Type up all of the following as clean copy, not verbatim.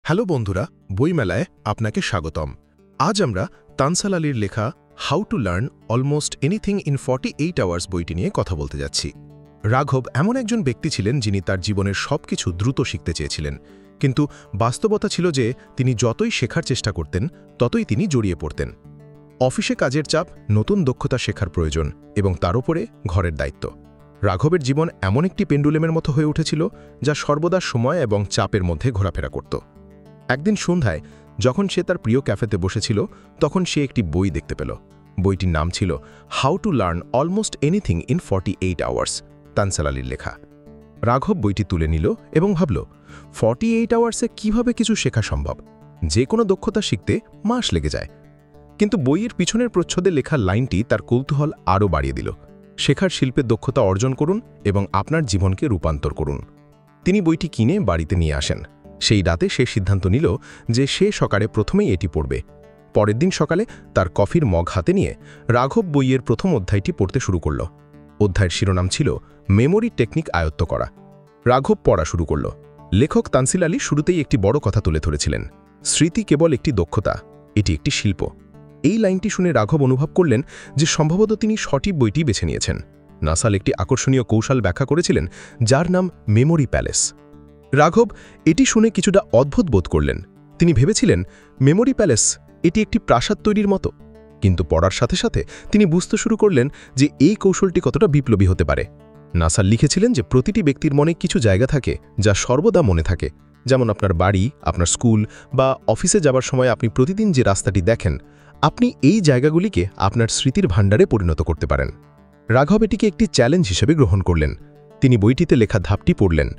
Hello বন্ধুরা, বইমেলায় আপনাকে স্বাগতম। আজ আমরা তানসাল আলীর লেখা how to learn almost anything in 48 hours বইটি নিয়ে কথা বলতে যাচ্ছি। রাঘব এমন একজন ব্যক্তি ছিলেন যিনি তার জীবনের সবকিছু দ্রুত শিখতে চেয়েছিলেন, কিন্তু বাস্তবতা ছিল যে তিনি যতই শেখার চেষ্টা করতেন ততই তিনি জড়িয়ে পড়তেন। অফিসে কাজের চাপ, নতুন দক্ষতা শেখার প্রয়োজন এবং তার উপরে ঘরের দায়িত্ব। রাঘবের জীবন এমন একটি পেন্ডুলেমের মতো হয়ে উঠেছিল যা সর্বদা সময় এবং চাপের মধ্যে ঘোরাফেরা করত। একদিন সন্ধ্যায় যখন সে তার প্রিয় ক্যাফেতে বসেছিল, তখন সে একটি বই দেখতে পেল। বইটির নাম ছিল how to learn almost anything in 48 hours, Tansal আলীর লেখা। রাঘব বইটি তুলে নিল এবং ভাবল, 48 আওয়ার্সে কিভাবে কিছু শেখা সম্ভব? যে কোনো দক্ষতা শিখতে মাস লেগে যায়। কিন্তু বইয়ের পিছনের প্রচ্ছদে লেখা লাইনটি তার কৌতূহল আরও বাড়িয়ে দিল। শেখার শিল্পে দক্ষতা অর্জন করুন এবং আপনার জীবনকে রূপান্তর করুন। তিনি বইটি কিনে বাড়িতে নিয়ে আসেন। সেই রাতে সে সিদ্ধান্ত নিল যে সে সকালে প্রথমেই এটি পড়বে। পরের দিন সকালে তার কফির মগ হাতে নিয়ে রাঘব বইয়ের প্রথম অধ্যায়টি পড়তে শুরু করল। অধ্যায়ের শিরোনাম ছিল মেমোরি টেকনিক আয়ত্ত করা। রাঘব পড়া শুরু করল। লেখক তানসিল আলী শুরুতেই একটি বড় কথা তুলে ধরেছিলেন, স্মৃতি কেবল একটি দক্ষতা, এটি একটি শিল্প। এই লাইনটি শুনে রাঘব অনুভব করলেন যে সম্ভবত তিনি সঠিক বইটি বেছে নিয়েছেন। নাসাল একটি আকর্ষণীয় কৌশল ব্যাখ্যা করেছিলেন যার নাম মেমোরি প্যালেস। রাঘব এটি শুনে কিছুটা অদ্ভুত বোধ করলেন। তিনি ভেবেছিলেন মেমোরি প্যালেস এটি একটি প্রাসাদ তৈরির মতো, কিন্তু পড়ার সাথে সাথে তিনি বুঝতে শুরু করলেন যে এই কৌশলটি কতটা বিপ্লবী হতে পারে। নাসাল লিখেছিলেন যে প্রতিটি ব্যক্তির মনে কিছু জায়গা থাকে যা সর্বদা মনে থাকে, যেমন আপনার বাড়ি, আপনার স্কুল বা অফিসে যাবার সময় আপনি প্রতিদিন যে রাস্তাটি দেখেন, আপনি এই জায়গাগুলিকে আপনার স্মৃতির ভাণ্ডারে পরিণত করতে পারেন। রাঘব এটিকে একটি চ্যালেঞ্জ হিসেবে গ্রহণ করলেন। তিনি বইটিতে লেখা ধাপটি পড়লেন।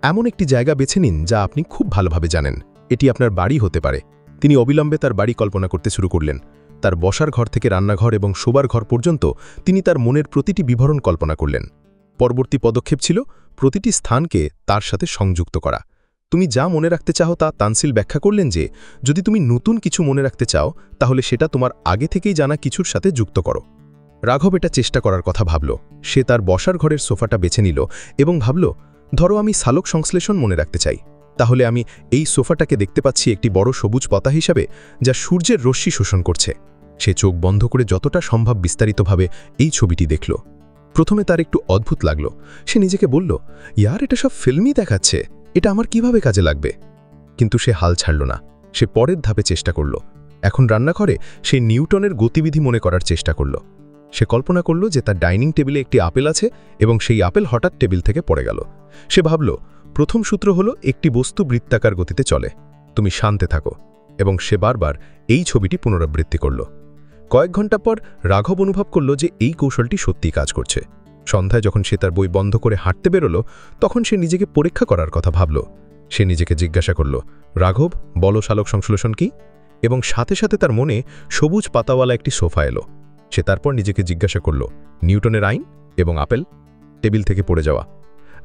এমন একটি জায়গা বেছে নিন যা আপনি খুব ভালোভাবে জানেন। এটি আপনার বাড়ি হতে পারে। তিনি অবিলম্বে তার বাড়ি কল্পনা করতে শুরু করলেন। তার বসার ঘর থেকে রান্নাঘর এবং শোবার ঘর পর্যন্ত তিনি তার মনের প্রতিটি বিবরণ কল্পনা করলেন। পরবর্তী পদক্ষেপ ছিল প্রতিটি স্থানকে তার সাথে সংযুক্ত করা। তুমি যা মনে রাখতে চাও তা তানসিল ব্যাখ্যা করলেন যে যদি তুমি নতুন কিছু মনে রাখতে চাও তাহলে সেটা তোমার আগে থেকেই জানা কিছুর সাথে যুক্ত করো। রাঘব এটা চেষ্টা করার কথা ভাবল। সে তার বসার ঘরের সোফাটা বেছে নিল এবং ভাবল, ধরো আমি সালোক সংশ্লেষণ মনে রাখতে চাই, তাহলে আমি এই সোফাটাকে দেখতে পাচ্ছি একটি বড় সবুজ পাতা হিসাবে যা সূর্যের রশ্মি শোষণ করছে। সে চোখ বন্ধ করে যতটা সম্ভব বিস্তারিতভাবে এই ছবিটি দেখল। প্রথমে তার একটু অদ্ভুত লাগল। সে নিজেকে বলল, ইয়ার এটা সব ফিল্মই দেখাচ্ছে, এটা আমার কিভাবে কাজে লাগবে? কিন্তু সে হাল ছাড়ল না। সে পরের ধাপে চেষ্টা করল। এখন রান্নাঘরে সে নিউটনের গতিবিধি মনে করার চেষ্টা করল। সে কল্পনা করল যে তার ডাইনিং টেবিলে একটি আপেল আছে এবং সেই আপেল হঠাৎ টেবিল থেকে পড়ে গেল। সে ভাবল, প্রথম সূত্র হলো একটি বস্তু বৃত্তাকার গতিতে চলে, তুমি শান্তে থাকো। এবং সে বারবার এই ছবিটি পুনরাবৃত্তি করল। কয়েক ঘন্টা পর রাঘব অনুভব করল যে এই কৌশলটি সত্যিই কাজ করছে। সন্ধ্যায় যখন সে তার বই বন্ধ করে হাঁটতে বেরোল, তখন সে নিজেকে পরীক্ষা করার কথা ভাবল। সে নিজেকে জিজ্ঞাসা করল, রাঘব, বলো সালোক সংশ্লেষণ কি? এবং সাথে সাথে তার মনে সবুজ পাতাওয়ালা একটি সোফা এলো। সে তারপর নিজেকে জিজ্ঞাসা করল, নিউটনের আইন এবং আপেল টেবিল থেকে পড়ে যাওয়া।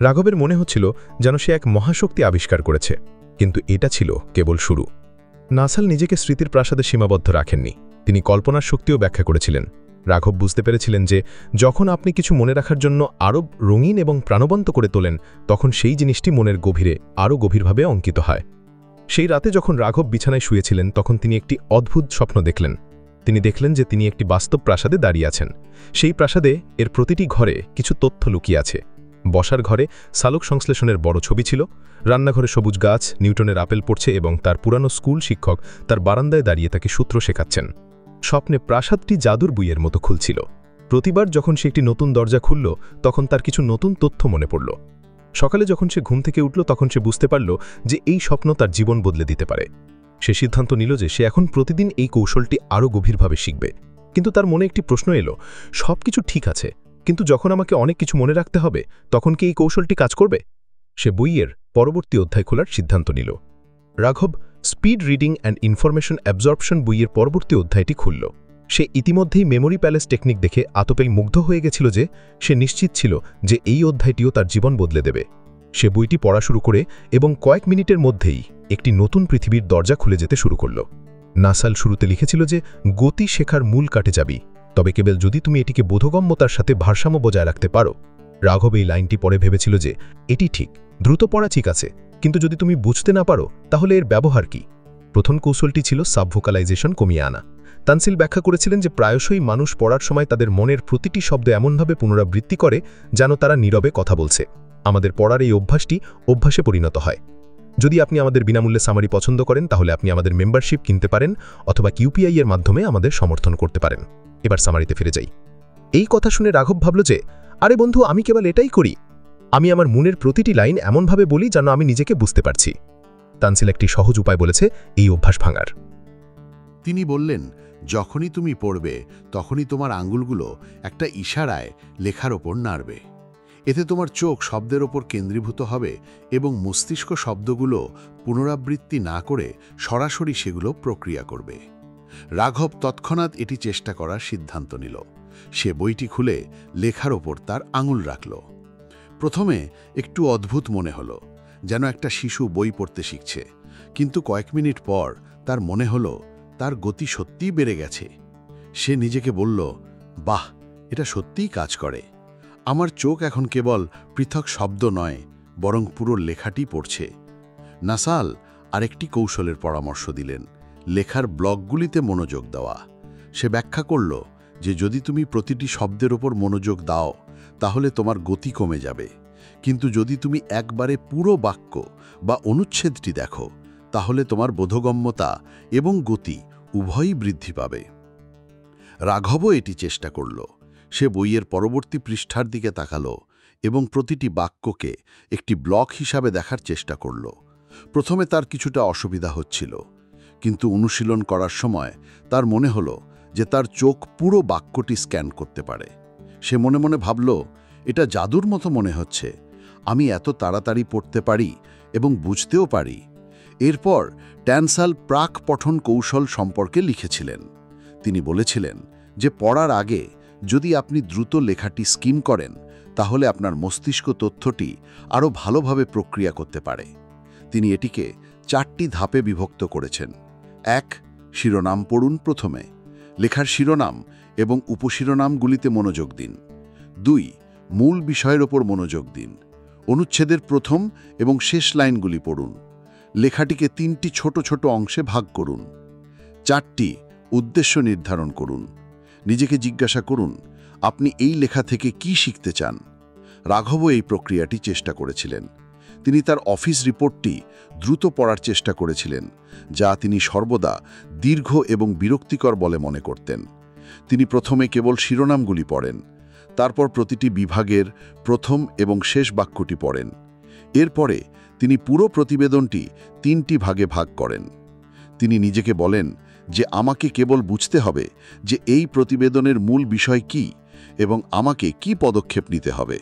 রাঘবের মনে হচ্ছিল যেন সে এক মহাশক্তি আবিষ্কার করেছে, কিন্তু এটা ছিল কেবল শুরু। নাসাল নিজেকে স্মৃতির প্রাসাদে সীমাবদ্ধ রাখেননি, তিনি কল্পনার শক্তিও ব্যাখ্যা করেছিলেন। রাঘব বুঝতে পেরেছিলেন যে যখন আপনি কিছু মনে রাখার জন্য আরও রঙিন এবং প্রাণবন্ত করে তোলেন, তখন সেই জিনিসটি মনের গভীরে আরও গভীরভাবে অঙ্কিত হয়। সেই রাতে যখন রাঘব বিছানায় শুয়েছিলেন, তখন তিনি একটি অদ্ভুত স্বপ্ন দেখলেন। তিনি দেখলেন যে তিনি একটি বাস্তব প্রাসাদে দাঁড়িয়ে আছেন। সেই প্রাসাদে এর প্রতিটি ঘরে কিছু তথ্য লুকিয়ে আছে। বসার ঘরে সালোক সংশ্লেষণের বড় ছবি ছিল, রান্নাঘরে সবুজ গাছ, নিউটনের আপেল পড়ছে এবং তার পুরানো স্কুল শিক্ষক তার বারান্দায় দাঁড়িয়ে তাকে সূত্র শেখাচ্ছেন। স্বপ্নে প্রাসাদটি জাদুর বইয়ের মতো খুলছিল। প্রতিবার যখন সে একটি নতুন দরজা খুলল, তখন তার কিছু নতুন তথ্য মনে পড়ল। সকালে যখন সে ঘুম থেকে উঠল, তখন সে বুঝতে পারল যে এই স্বপ্ন তার জীবন বদলে দিতে পারে। সে সিদ্ধান্ত নিল যে সে এখন প্রতিদিন এই কৌশলটি আরও গভীরভাবে শিখবে। কিন্তু তার মনে একটি প্রশ্ন এলো, সব কিছু ঠিক আছে, কিন্তু যখন আমাকে অনেক কিছু মনে রাখতে হবে, তখন কি এই কৌশলটি কাজ করবে? সে বইয়ের পরবর্তী অধ্যায় খোলার সিদ্ধান্ত নিল। রাঘব speed reading and information absorption বইয়ের পরবর্তী অধ্যায়টি খুলল। সে ইতিমধ্যেই মেমোরি প্যালেস টেকনিক দেখে আতপেই মুগ্ধ হয়ে গেছিল যে সে নিশ্চিত ছিল যে এই অধ্যায়টিও তার জীবন বদলে দেবে। সে বইটি পড়া শুরু করে এবং কয়েক মিনিটের মধ্যেই একটি নতুন পৃথিবীর দরজা খুলে যেতে শুরু করল। নাসাল শুরুতে লিখেছিল যে গতি শেখার মূল কাটে যাবি, তবে কেবল যদি তুমি এটিকে বোধগম্যতার সাথে ভারসাম্য বজায় রাখতে পারো। রাঘব এই লাইনটি পড়ে ভেবেছিল যে এটি ঠিক, দ্রুত পড়া ঠিক আছে, কিন্তু যদি তুমি বুঝতে না পারো তাহলে এর ব্যবহার কি? প্রথম কৌশলটি ছিল সাবভোকালাইজেশন কমিয়ে আনা। তানসিল ব্যাখ্যা করেছিলেন যে প্রায়শই মানুষ পড়ার সময় তাদের মনের প্রতিটি শব্দ এমনভাবে পুনরাবৃত্তি করে যেন তারা নীরবে কথা বলছে। আমাদের পড়ার এই অভ্যাসটি অভ্যাসে পরিণত হয়। যদি আপনি আমাদের বিনামূল্যে সামারি পছন্দ করেন তাহলে আপনি আমাদের মেম্বারশিপ কিনতে পারেন অথবা কিউপিআই এর মাধ্যমে আমাদের সমর্থন করতে পারেন। এবার সামারিতে ফিরে যাই। এই কথা শুনে রাঘব ভাবল যে, আরে বন্ধু, আমি কেবল এটাই করি। আমি আমার মনের প্রতিটি লাইন এমনভাবে বলি যেন আমি নিজেকে বুঝতে পারছি। তানসিল একটি সহজ উপায় বলেছে এই অভ্যাস ভাঙার। তিনি বললেন, যখনই তুমি পড়বে তখনই তোমার আঙ্গুলগুলো একটা ইশারায় লেখার ওপর নাড়বে। এতে তোমার চোখ শব্দের ওপর কেন্দ্রীভূত হবে এবং মস্তিষ্ক শব্দগুলো পুনরাবৃত্তি না করে সরাসরি সেগুলো প্রক্রিয়া করবে। রাঘব তৎক্ষণাৎ এটি চেষ্টা করার সিদ্ধান্ত নিল। সে বইটি খুলে লেখার ওপর তার আঙুল রাখল। প্রথমে একটু অদ্ভুত মনে হলো, যেন একটা শিশু বই পড়তে শিখছে, কিন্তু কয়েক মিনিট পর তার মনে হলো তার গতি সত্যিই বেড়ে গেছে। সে নিজেকে বলল, বাহ, এটা সত্যিই কাজ করে। আমার চোখ এখন কেবল পৃথক শব্দ নয়, বরং পুরো লেখাটি পড়ছে। নাসাল আরেকটি কৌশলের পরামর্শ দিলেন, লেখার ব্লকগুলিতে মনোযোগ দেওয়া। সে ব্যাখ্যা করল যে যদি তুমি প্রতিটি শব্দের ওপর মনোযোগ দাও তাহলে তোমার গতি কমে যাবে, কিন্তু যদি তুমি একবারে পুরো বাক্য বা অনুচ্ছেদটি দেখো তাহলে তোমার বোধগম্যতা এবং গতি উভয়ই বৃদ্ধি পাবে। রাঘবও এটি চেষ্টা করল। সে বইয়ের পরবর্তী পৃষ্ঠার দিকে তাকালো এবং প্রতিটি বাক্যকে একটি ব্লক হিসাবে দেখার চেষ্টা করল। প্রথমে তার কিছুটা অসুবিধা হচ্ছিল, কিন্তু অনুশীলন করার সময় তার মনে হলো যে তার চোখ পুরো বাক্যটি স্ক্যান করতে পারে। সে মনে মনে ভাবল, এটা জাদুর মতো মনে হচ্ছে, আমি এত তাড়াতাড়ি পড়তে পারি এবং বুঝতেও পারি। এরপর ট্যানসাল প্রাক পঠন কৌশল সম্পর্কে লিখেছিলেন। তিনি বলেছিলেন যে পড়ার আগে যদি আপনি দ্রুত লেখাটি স্কিম করেন তাহলে আপনার মস্তিষ্ক তথ্যটি আরও ভালোভাবে প্রক্রিয়া করতে পারে। তিনি এটিকে 4টি ধাপে বিভক্ত করেছেন। 1. শিরোনাম পড়ুন। প্রথমে লেখার শিরোনাম এবং উপশিরোনামগুলিতে মনোযোগ দিন। 2. মূল বিষয়ের ওপর মনোযোগ দিন। অনুচ্ছেদের প্রথম এবং শেষ লাইনগুলি পড়ুন। লেখাটিকে 3টি ছোট ছোট অংশে ভাগ করুন। 4টি উদ্দেশ্য নির্ধারণ করুন। নিজেকে জিজ্ঞাসা করুন, আপনি এই লেখা থেকে কি শিখতে চান? রাঘবও এই প্রক্রিয়াটি চেষ্টা করেছিলেন। তিনি তার অফিস রিপোর্টটি দ্রুত পড়ার চেষ্টা করেছিলেন, যা তিনি সর্বদা দীর্ঘ এবং বিরক্তিকর বলে মনে করতেন। তিনি প্রথমে কেবল শিরোনামগুলি পড়েন, তারপর প্রতিটি বিভাগের প্রথম এবং শেষ বাক্যটি পড়েন। এরপরে তিনি পুরো প্রতিবেদনটি 3টি ভাগে ভাগ করেন। তিনি নিজেকে বলেন যে আমাকে কেবল বুঝতে হবে যে এই প্রতিবেদনের মূল বিষয় কি এবং আমাকে কি পদক্ষেপ নিতে হবে।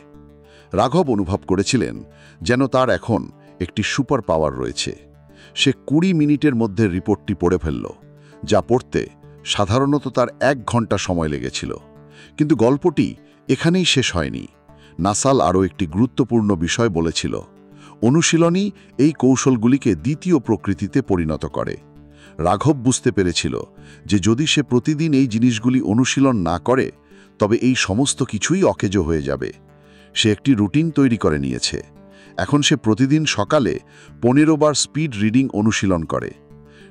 রাঘব অনুভব করেছিলেন যেন তার এখন একটি সুপার পাওয়ার রয়েছে। সে 20 মিনিটের মধ্যে রিপোর্টটি পড়ে ফেলল, যা পড়তে সাধারণত তার 1 ঘন্টা সময় লেগেছিল। কিন্তু গল্পটি এখানেই শেষ হয়নি। নাসাল আরও একটি গুরুত্বপূর্ণ বিষয় বলেছিল, অনুশীলনই এই কৌশলগুলিকে দ্বিতীয় প্রকৃতিতে পরিণত করে। রাঘব বুঝতে পেরেছিল যে যদি সে প্রতিদিন এই জিনিসগুলি অনুশীলন না করে তবে এই সমস্ত কিছুই অকেজো হয়ে যাবে। সে একটি রুটিন তৈরি করে নিয়েছে। এখন সে প্রতিদিন সকালে 15 বার স্পিড রিডিং অনুশীলন করে।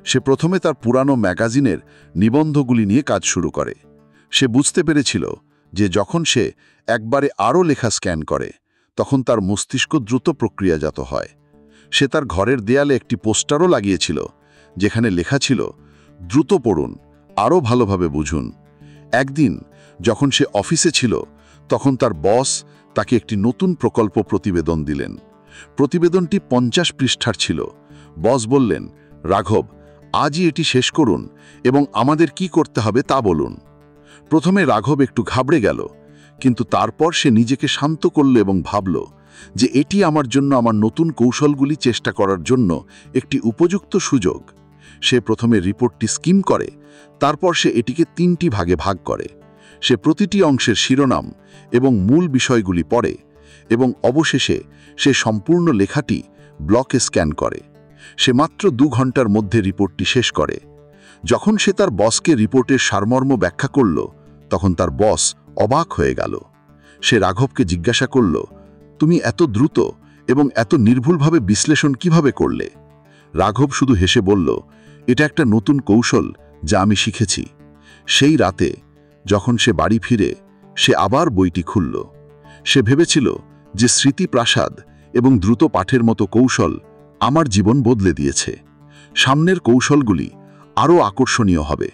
সে প্রথমে তার পুরানো ম্যাগাজিনের নিবন্ধগুলি নিয়ে কাজ শুরু করে। সে বুঝতে পেরেছিল যে যখন সে একবারে আরও লেখা স্ক্যান করে তখন তার মস্তিষ্ক দ্রুত প্রক্রিয়াজাত হয়। সে তার ঘরের দেয়ালে একটি পোস্টারও লাগিয়েছিল যেখানে লেখা ছিল, দ্রুত পড়ুন, আরও ভালোভাবে বুঝুন। একদিন যখন সে অফিসে ছিল তখন তার বস তাকে একটি নতুন প্রকল্প প্রতিবেদন দিলেন। প্রতিবেদনটি 50 পৃষ্ঠার ছিল। বস বললেন, রাঘব, আজই এটি শেষ করুন এবং আমাদের কি করতে হবে তা বলুন। প্রথমে রাঘব একটু ঘাবড়ে গেল, কিন্তু তারপর সে নিজেকে শান্ত করল এবং ভাবল যে এটি আমার জন্য আমার নতুন কৌশলগুলি চেষ্টা করার জন্য একটি উপযুক্ত সুযোগ। সে প্রথমে রিপোর্টটি স্কিম করে, তারপর সে এটিকে 3টি ভাগে ভাগ করে। সে প্রতিটি অংশের শিরোনাম এবং মূল বিষয়গুলি পড়ে এবং অবশেষে সে সম্পূর্ণ লেখাটি ব্লকে স্ক্যান করে। সে মাত্র 2 ঘন্টার মধ্যে রিপোর্টটি শেষ করে। যখন সে তার বসকে রিপোর্টের সারমর্ম ব্যাখ্যা করল তখন তার বস অবাক হয়ে গেল। সে রাঘবকে জিজ্ঞাসা করল, তুমি এত দ্রুত এবং এত নির্ভুলভাবে বিশ্লেষণ কিভাবে করলে? রাঘব শুধু হেসে বলল, এটা একটা নতুন কৌশল যা আমি শিখেছি। সেই রাতে যখন সে বাড়ি ফিরে সে আবার বইটি খুলল। সে ভেবেছিল যে স্মৃতিপ্রাসাদ এবং দ্রুত পাঠের মতো কৌশল আমার জীবন বদলে দিয়েছে। সামনের কৌশলগুলি আরও আকর্ষণীয় হবে,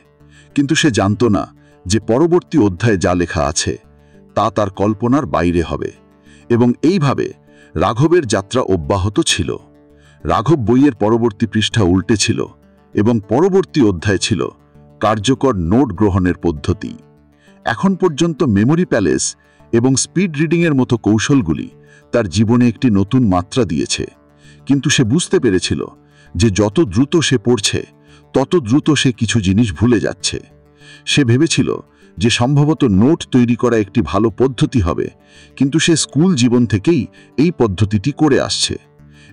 কিন্তু সে জানত না যে পরবর্তী অধ্যায়ে যা লেখা আছে তা তার কল্পনার বাইরে হবে। এবং এইভাবে রাঘবের যাত্রা অব্যাহত ছিল। রাঘব বইয়ের পরবর্তী পৃষ্ঠা উল্টেছিল এবং পরবর্তী অধ্যায় ছিল কার্যকর নোট গ্রহণের পদ্ধতি। এখন পর্যন্ত মেমোরি প্যালেস এবং স্পিড রিডিংয়ের মতো কৌশলগুলি তার জীবনে একটি নতুন মাত্রা দিয়েছে, কিন্তু সে বুঝতে পেরেছিল যে যত দ্রুত সে পড়ছে তত দ্রুত সে কিছু জিনিস ভুলে যাচ্ছে। সে ভেবেছিল যে সম্ভবত নোট তৈরি করা একটি ভালো পদ্ধতি হবে, কিন্তু সে স্কুল জীবন থেকেই এই পদ্ধতিটি করে আসছে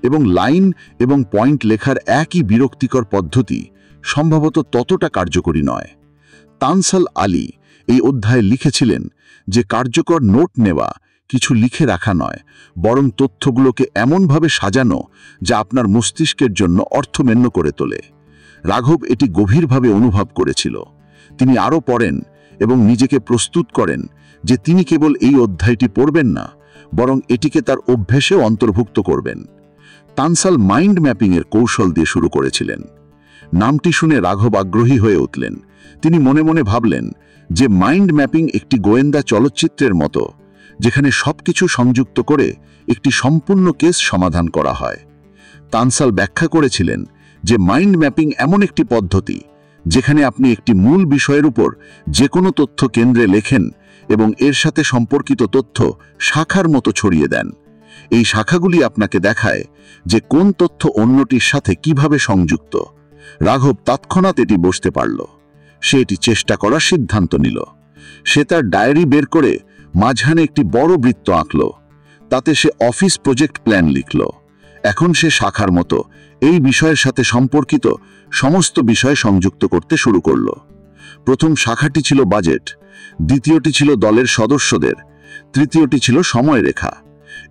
এবং লাইন এবং পয়েন্ট লেখার একই বিরক্তিকর পদ্ধতি সম্ভবত ততটা কার্যকরী নয়। তানসাল আলী এই অধ্যায়ে লিখেছিলেন যে কার্যকর নোট নেওয়া কিছু লিখে রাখা নয়, বরং তথ্যগুলোকে এমনভাবে সাজানো যা আপনার মস্তিষ্কের জন্য অর্থমেন্য করে তোলে। রাঘব এটি গভীরভাবে অনুভব করেছিল। তিনি আরও পড়েন এবং নিজেকে প্রস্তুত করেন যে তিনি কেবল এই অধ্যায়টি পড়বেন না, বরং এটিকে তার অভ্যেসেও অন্তর্ভুক্ত করবেন। তানসাল মাইন্ড ম্যাপিংয়ের কৌশল দিয়ে শুরু করেছিলেন। নামটি শুনে রাঘব আগ্রহী হয়ে উঠলেন। তিনি মনে মনে ভাবলেন যে মাইন্ড ম্যাপিং একটি গোয়েন্দা চলচ্চিত্রের মতো, যেখানে সবকিছু সংযুক্ত করে একটি সম্পূর্ণ কেস সমাধান করা হয়। তানসাল ব্যাখ্যা করেছিলেন যে মাইন্ড ম্যাপিং এমন একটি পদ্ধতি যেখানে আপনি একটি মূল বিষয়ের উপর যে কোনো তথ্য কেন্দ্রে লেখেন এবং এর সাথে সম্পর্কিত তথ্য শাখার মতো ছড়িয়ে দেন। এই শাখাগুলি আপনাকে দেখায় যে কোন তথ্য অন্যটির সাথে কিভাবে সংযুক্ত। রাঘব তৎক্ষণাৎ এটি বুঝতে পারল। সে এটি চেষ্টা করার সিদ্ধান্ত নিল। সে তার ডায়েরি বের করে মাঝখানে একটি বড় বৃত্ত আঁকল। তাতে সে অফিস প্রজেক্ট প্ল্যান লিখল। এখন সে শাখার মতো এই বিষয়ের সাথে সম্পর্কিত সমস্ত বিষয় সংযুক্ত করতে শুরু করল। প্রথম শাখাটি ছিল বাজেট, দ্বিতীয়টি ছিল দলের সদস্যদের, তৃতীয়টি ছিল সময়রেখা,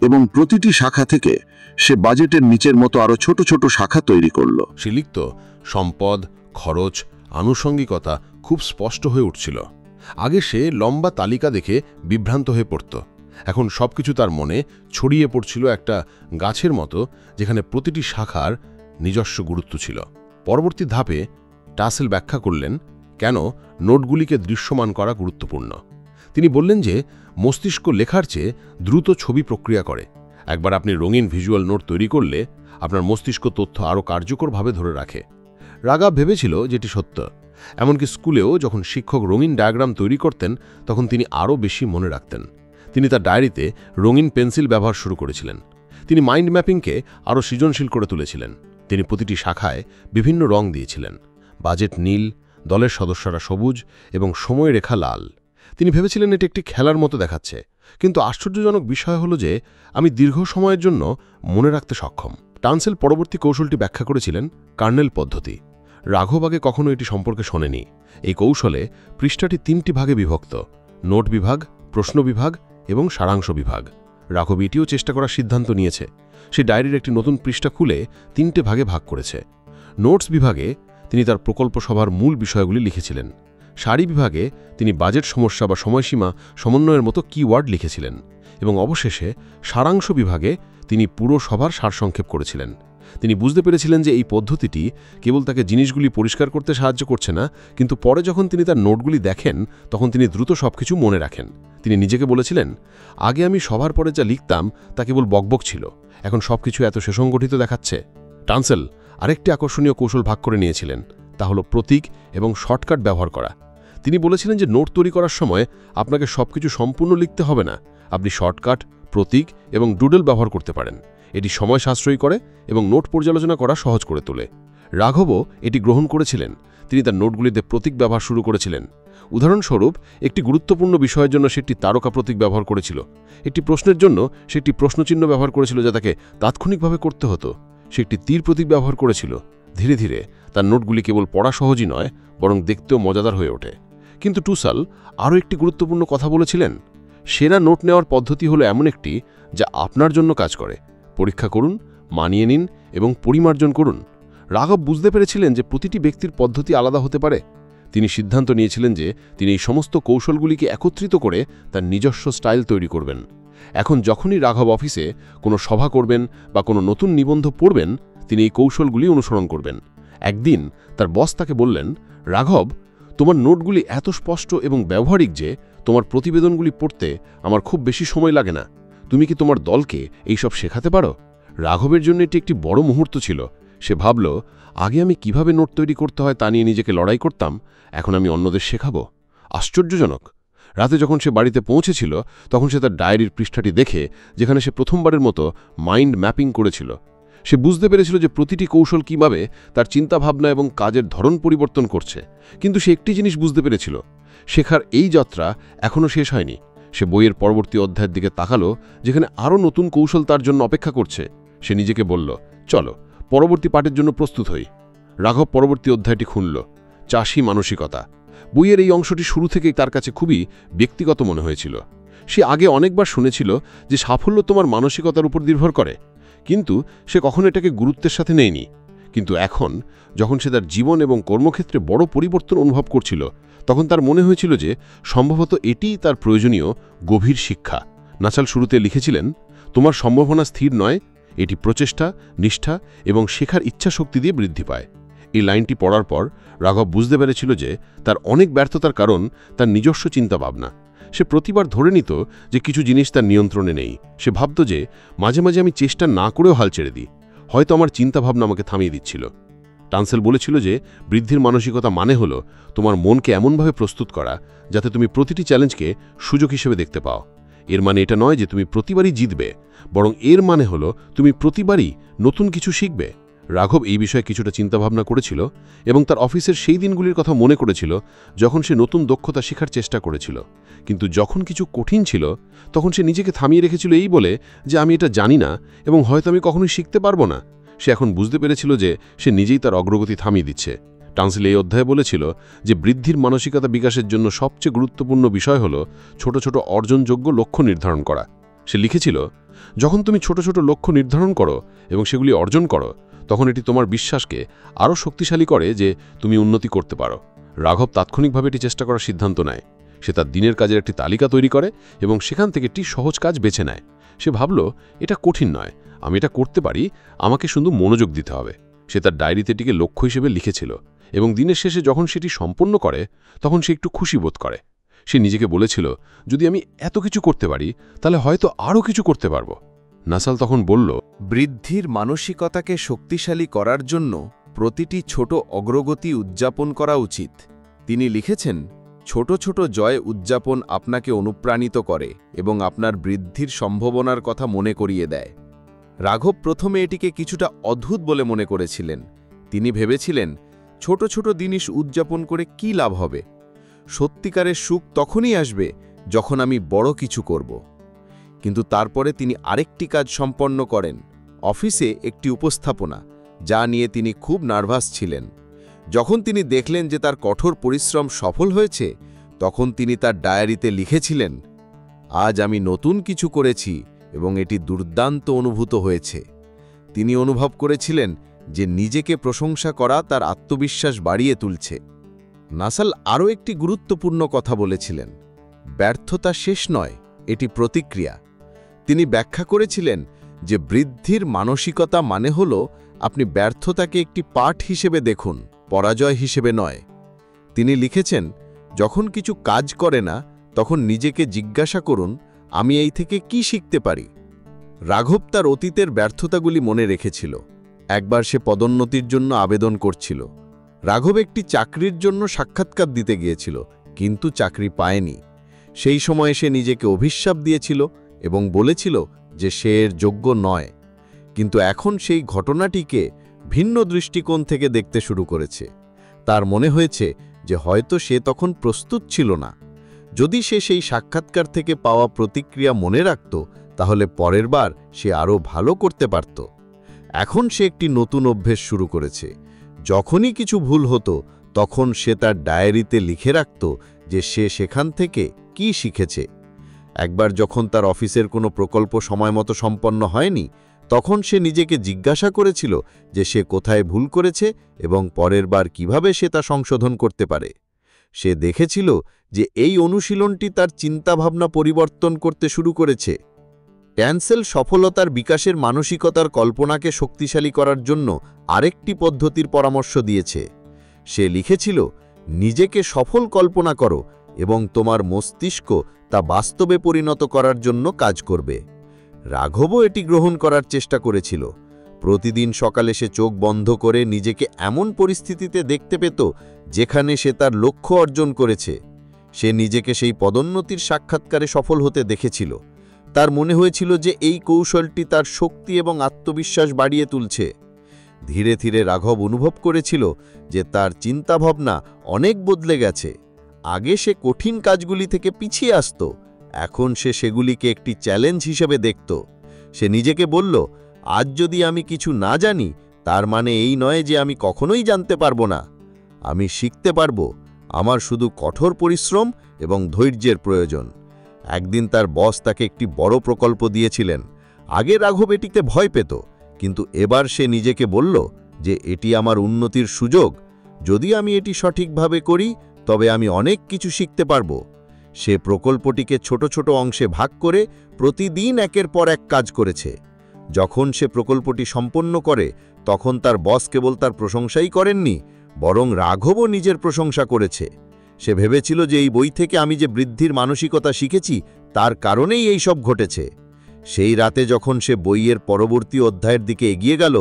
এবং প্রতিটি শাখা থেকে সে বাজেটের নিচের মতো আরও ছোট ছোট শাখা তৈরি করল। সে লিখত সম্পদ, খরচ, আনুষঙ্গিকতা খুব স্পষ্ট হয়ে উঠছিল। আগে সে লম্বা তালিকা দেখে বিভ্রান্ত হয়ে পড়ত। এখন সবকিছু তার মনে ছড়িয়ে পড়ছিল একটা গাছের মতো, যেখানে প্রতিটি শাখার নিজস্ব গুরুত্ব ছিল। পরবর্তী ধাপে টাসেল ব্যাখ্যা করলেন কেন নোটগুলিকে দৃশ্যমান করা গুরুত্বপূর্ণ। তিনি বললেন যে মস্তিষ্ক লেখার চেয়ে দ্রুত ছবি প্রক্রিয়া করে। একবার আপনি রঙিন ভিজুয়াল নোট তৈরি করলে আপনার মস্তিষ্ক তথ্য আরও কার্যকরভাবে ধরে রাখে। রাঘব ভেবেছিল যেটি সত্য। এমনকি স্কুলেও যখন শিক্ষক রঙিন ডায়াগ্রাম তৈরি করতেন তখন তিনি আরও বেশি মনে রাখতেন। তিনি তার ডায়েরিতে রঙিন পেন্সিল ব্যবহার শুরু করেছিলেন। তিনি মাইন্ড ম্যাপিংকে আরও সৃজনশীল করে তুলেছিলেন। তিনি প্রতিটি শাখায় বিভিন্ন রং দিয়েছিলেন। বাজেট নীল, দলের সদস্যরা সবুজ এবং সময়রেখা লাল। তিনি ভেবেছিলেন এটি একটি খেলার মতো দেখাচ্ছে, কিন্তু আশ্চর্যজনক বিষয় হলো যে আমি দীর্ঘ সময়ের জন্য মনে রাখতে সক্ষম। টানসেল পরবর্তী কৌশলটি ব্যাখ্যা করেছিলেন কার্নেল পদ্ধতি। রাঘব আগে কখনো এটি সম্পর্কে শোনেনি। এই কৌশলে পৃষ্ঠাটি 3টি ভাগে বিভক্ত: নোট বিভাগ, প্রশ্ন বিভাগ এবং সারাংশ বিভাগ। রাঘব এটিও চেষ্টা করার সিদ্ধান্ত নিয়েছে। সে ডায়েরির একটি নতুন পৃষ্ঠা খুলে 3টে ভাগে ভাগ করেছে। নোটস বিভাগে তিনি তার প্রকল্প সভার মূল বিষয়গুলি লিখেছিলেন। সারি বিভাগে তিনি বাজেট সমস্যা বা সময়সীমা সমন্বয়ের মতো কিওয়ার্ড লিখেছিলেন এবং অবশেষে সারাংশ বিভাগে তিনি পুরো সভার সারসংক্ষেপ করেছিলেন। তিনি বুঝতে পেরেছিলেন যে এই পদ্ধতিটি কেবল তাকে জিনিসগুলি পরিষ্কার করতে সাহায্য করছে না, কিন্তু পরে যখন তিনি তার নোটগুলি দেখেন তখন তিনি দ্রুত সবকিছু মনে রাখেন। তিনি নিজেকে বলেছিলেন, আগে আমি সভার পরে যা লিখতাম তা কেবল বকবক ছিল, এখন সবকিছু এত সুসংগঠিত দেখাচ্ছে। টানসেল আরেকটি আকর্ষণীয় কৌশল ভাগ করে নিয়েছিলেন, তা হলো প্রতীক এবং শর্টকাট ব্যবহার করা। তিনি বলেছিলেন যে নোট তৈরি করার সময় আপনাকে সবকিছু সম্পূর্ণ লিখতে হবে না। আপনি শর্টকাট, প্রতীক এবং ডুডল ব্যবহার করতে পারেন। এটি সময় সাশ্রয়ী করে এবং নোট পর্যালোচনা করা সহজ করে তোলে। রাঘবও এটি গ্রহণ করেছিলেন। তিনি তার নোটগুলিতে প্রতীক ব্যবহার শুরু করেছিলেন। উদাহরণস্বরূপ, একটি গুরুত্বপূর্ণ বিষয়ের জন্য সে একটি তারকা প্রতীক ব্যবহার করেছিল। একটি প্রশ্নের জন্য সে একটি প্রশ্নচিহ্ন ব্যবহার করেছিল যা তাকে তাৎক্ষণিকভাবে করতে হতো। সে একটি তীর প্রতীক ব্যবহার করেছিল। ধীরে ধীরে তার নোটগুলি কেবল পড়া সহজই নয়, বরং দেখতেও মজাদার হয়ে ওঠে। কিন্তু টুসাল আরও একটি গুরুত্বপূর্ণ কথা বলেছিলেন। সেরা নোট নেওয়ার পদ্ধতি হলো এমন একটি যা আপনার জন্য কাজ করে। পরীক্ষা করুন, মানিয়ে নিন এবং পরিমার্জন করুন। রাঘব বুঝতে পেরেছিলেন যে প্রতিটি ব্যক্তির পদ্ধতি আলাদা হতে পারে। তিনি সিদ্ধান্ত নিয়েছিলেন যে তিনি এই সমস্ত কৌশলগুলিকে একত্রিত করে তার নিজস্ব স্টাইল তৈরি করবেন। এখন যখনই রাঘব অফিসে কোনো সভা করবেন বা কোনো নতুন নিবন্ধ পড়বেন, তিনি এই কৌশলগুলি অনুসরণ করবেন। একদিন তার বস তাকে বললেন, রাঘব, তোমার নোটগুলি এত স্পষ্ট এবং ব্যবহারিক যে তোমার প্রতিবেদনগুলি পড়তে আমার খুব বেশি সময় লাগে না। তুমি কি তোমার দলকে এইসব শেখাতে পারো? রাঘবের জন্য এটি একটি বড় মুহূর্ত ছিল। সে ভাবল, আগে আমি কিভাবে নোট তৈরি করতে হয় তা নিয়ে নিজেকে লড়াই করতাম, এখন আমি অন্যদের শেখাবো। আশ্চর্যজনক। রাতে যখন সে বাড়িতে পৌঁছেছিল তখন সে তার ডায়েরির পৃষ্ঠাটি দেখে, যেখানে সে প্রথমবারের মতো মাইন্ড ম্যাপিং করেছিল। সে বুঝতে পেরেছিল যে প্রতিটি কৌশল কিভাবে তার চিন্তাভাবনা এবং কাজের ধরন পরিবর্তন করছে। কিন্তু সে একটি জিনিস বুঝতে পেরেছিল, শেখার এই যাত্রা এখনও শেষ হয়নি। সে বইয়ের পরবর্তী অধ্যায়ের দিকে তাকালো, যেখানে আরও নতুন কৌশল তার জন্য অপেক্ষা করছে। সে নিজেকে বলল, চলো পরবর্তী পাঠের জন্য প্রস্তুত হই। রাঘব পরবর্তী অধ্যায়টি খুলল, চাষী মানসিকতা। বইয়ের এই অংশটি শুরু থেকেই তার কাছে খুবই ব্যক্তিগত মনে হয়েছিল। সে আগে অনেকবার শুনেছিল যে সাফল্য তোমার মানসিকতার উপর নির্ভর করে, কিন্তু সে কখনো এটাকে গুরুত্বের সাথে নেয়নি। কিন্তু এখন যখন সে তার জীবন এবং কর্মক্ষেত্রে বড় পরিবর্তন অনুভব করছিল, তখন তার মনে হয়েছিল যে সম্ভবত এটিই তার প্রয়োজনীয় গভীর শিক্ষা। নাসাল শুরুতে লিখেছিলেন, তোমার সম্ভাবনা স্থির নয়, এটি প্রচেষ্টা, নিষ্ঠা এবং শেখার ইচ্ছাশক্তি দিয়ে বৃদ্ধি পায়। এই লাইনটি পড়ার পর রাঘব বুঝতে পেরেছিল যে তার অনেক ব্যর্থতার কারণ তার নিজস্ব চিন্তাভাবনা। সে প্রতিবার ধরে নিত যে কিছু জিনিস তার নিয়ন্ত্রণে নেই। সে ভাবত যে মাঝে মাঝে আমি চেষ্টা না করেও হাল ছেড়ে দিই, হয়তো আমার চিন্তাভাবনা আমাকে থামিয়ে দিচ্ছিল। টানসেল বলেছিল যে বৃদ্ধির মানসিকতা মানে হলো তোমার মনকে এমনভাবে প্রস্তুত করা যাতে তুমি প্রতিটি চ্যালেঞ্জকে সুযোগ হিসেবে দেখতে পাও। এর মানে এটা নয় যে তুমি প্রতিবারই জিতবে, বরং এর মানে হলো তুমি প্রতিবারই নতুন কিছু শিখবে। রাঘব এই বিষয়ে কিছুটা চিন্তাভাবনা করেছিল এবং তার অফিসের সেই দিনগুলির কথা মনে করেছিল যখন সে নতুন দক্ষতা শেখার চেষ্টা করেছিল। কিন্তু যখন কিছু কঠিন ছিল তখন সে নিজেকে থামিয়ে রেখেছিল এই বলে যে আমি এটা জানি না এবং হয়তো আমি কখনোই শিখতে পারবো না। সে এখন বুঝতে পেরেছিল যে সে নিজেই তার অগ্রগতি থামিয়ে দিচ্ছে। টানসেল এই অধ্যায়ে বলেছিল যে বৃদ্ধির মানসিকতা বিকাশের জন্য সবচেয়ে গুরুত্বপূর্ণ বিষয় হল ছোট ছোট অর্জনযোগ্য লক্ষ্য নির্ধারণ করা। সে লিখেছিল, যখন তুমি ছোট ছোট লক্ষ্য নির্ধারণ করো এবং সেগুলি অর্জন করো, তখন এটি তোমার বিশ্বাসকে আরও শক্তিশালী করে যে তুমি উন্নতি করতে পারো। রাঘব তাৎক্ষণিকভাবে এটি চেষ্টা করার সিদ্ধান্ত নেয়। সে তার দিনের কাজের একটি তালিকা তৈরি করে এবং সেখান থেকে একটি সহজ কাজ বেছে নেয়। সে ভাবল, এটা কঠিন নয়, আমি এটা করতে পারি, আমাকে শুধু মনোযোগ দিতে হবে। সে তার ডায়েরিতে এটিকে লক্ষ্য হিসেবে লিখেছিল এবং দিনের শেষে যখন সেটি সম্পন্ন করে তখন সে একটু খুশি বোধ করে। সে নিজেকে বলেছিল, যদি আমি এত কিছু করতে পারি তাহলে হয়তো আরও কিছু করতে পারবো। নাসাল তখন বলল, বৃদ্ধির মানসিকতাকে শক্তিশালী করার জন্য প্রতিটি ছোট অগ্রগতি উদযাপন করা উচিত। তিনি লিখেছেন, ছোট ছোট জয় উদযাপন আপনাকে অনুপ্রাণিত করে এবং আপনার বৃদ্ধির সম্ভাবনার কথা মনে করিয়ে দেয়। রাঘব প্রথমে এটিকে কিছুটা অদ্ভুত বলে মনে করেছিলেন। তিনি ভেবেছিলেন, ছোট ছোট জিনিস উদযাপন করে কি লাভ হবে? সত্যিকারের সুখ তখনই আসবে যখন আমি বড় কিছু করব। কিন্তু তারপরে তিনি আরেকটি কাজ সম্পন্ন করেন, অফিসে একটি উপস্থাপনা, যা নিয়ে তিনি খুব নার্ভাস ছিলেন। যখন তিনি দেখলেন যে তার কঠোর পরিশ্রম সফল হয়েছে, তখন তিনি তার ডায়েরিতে লিখেছিলেন, আজ আমি নতুন কিছু করেছি এবং এটি দুর্দান্ত অনুভূত হয়েছে। তিনি অনুভব করেছিলেন যে নিজেকে প্রশংসা করা তার আত্মবিশ্বাস বাড়িয়ে তুলছে। নাসাল আরও একটি গুরুত্বপূর্ণ কথা বলেছিলেন, ব্যর্থতা শেষ নয়, এটি প্রতিক্রিয়া। তিনি ব্যাখ্যা করেছিলেন যে বৃদ্ধির মানসিকতা মানে হল আপনি ব্যর্থতাকে একটি পাঠ হিসেবে দেখুন, পরাজয় হিসেবে নয়। তিনি লিখেছেন, যখন কিছু কাজ করে না তখন নিজেকে জিজ্ঞাসা করুন, আমি এই থেকে কি শিখতে পারি? রাঘব তার অতীতের ব্যর্থতাগুলি মনে রেখেছিল। একবার সে পদোন্নতির জন্য আবেদন করছিল। রাঘব একটি চাকরির জন্য সাক্ষাৎকার দিতে গিয়েছিল, কিন্তু চাকরি পায়নি। সেই সময়ে সে নিজেকে অভিশাপ দিয়েছিল এবং বলেছিল যে সে এর যোগ্য নয়। কিন্তু এখন সেই ঘটনাটিকে ভিন্ন দৃষ্টিকোণ থেকে দেখতে শুরু করেছে। তার মনে হয়েছে যে হয়তো সে তখন প্রস্তুত ছিল না। যদি সে সেই সাক্ষাৎকার থেকে পাওয়া প্রতিক্রিয়া মনে রাখত, তাহলে পরের বার সে আরও ভালো করতে পারত। এখন সে একটি নতুন অভ্যেস শুরু করেছে। যখনই কিছু ভুল হতো তখন সে তার ডায়েরিতে লিখে রাখত যে সে সেখান থেকে কি শিখেছে। একবার যখন তার অফিসের কোনো প্রকল্প সময়মতো সম্পন্ন হয়নি, তখন সে নিজেকে জিজ্ঞাসা করেছিল যে সে কোথায় ভুল করেছে এবং পরের বার কিভাবে সে তা সংশোধন করতে পারে। সে দেখেছিল যে এই অনুশীলনটি তার চিন্তাভাবনা পরিবর্তন করতে শুরু করেছে। ট্যানসেল সফলতার বিকাশের মানসিকতার কল্পনাকে শক্তিশালী করার জন্য আরেকটি পদ্ধতির পরামর্শ দিয়েছে। সে লিখেছিল, নিজেকে সফল কল্পনা করো এবং তোমার মস্তিষ্ক তা বাস্তবে পরিণত করার জন্য কাজ করবে। রাঘবও এটি গ্রহণ করার চেষ্টা করেছিল। প্রতিদিন সকালে সে চোখ বন্ধ করে নিজেকে এমন পরিস্থিতিতে দেখতে পেত যেখানে সে তার লক্ষ্য অর্জন করেছে। সে নিজেকে সেই পদোন্নতির সাক্ষাৎকারে সফল হতে দেখেছিল। তার মনে হয়েছিল যে এই কৌশলটি তার শক্তি এবং আত্মবিশ্বাস বাড়িয়ে তুলছে। ধীরে ধীরে রাঘব অনুভব করেছিল যে তার চিন্তাভাবনা অনেক বদলে গেছে। আগে সে কঠিন কাজগুলি থেকে পিছিয়ে আসত, এখন সে সেগুলিকে একটি চ্যালেঞ্জ হিসেবে দেখত। সে নিজেকে বলল, আজ যদি আমি কিছু না জানি তার মানে এই নয় যে আমি কখনোই জানতে পারবো না। আমি শিখতে পারবো, আমার শুধু কঠোর পরিশ্রম এবং ধৈর্যের প্রয়োজন। একদিন তার বস তাকে একটি বড় প্রকল্প দিয়েছিলেন। আগে রাঘব এটিতে ভয় পেত, কিন্তু এবার সে নিজেকে বলল যে এটি আমার উন্নতির সুযোগ। যদি আমি এটি সঠিকভাবে করি তবে আমি অনেক কিছু শিখতে পারব। সে প্রকল্পটিকে ছোট ছোট অংশে ভাগ করে প্রতিদিন একের পর এক কাজ করেছে। যখন সে প্রকল্পটি সম্পন্ন করে তখন তার বস কেবল তার প্রশংসাই করেননি, বরং রাঘবও নিজের প্রশংসা করেছে। সে ভেবেছিল যে এই বই থেকে আমি যে বৃদ্ধির মানসিকতা শিখেছি তার কারণেই এই সব ঘটেছে। সেই রাতে যখন সে বইয়ের পরবর্তী অধ্যায়ের দিকে এগিয়ে গেল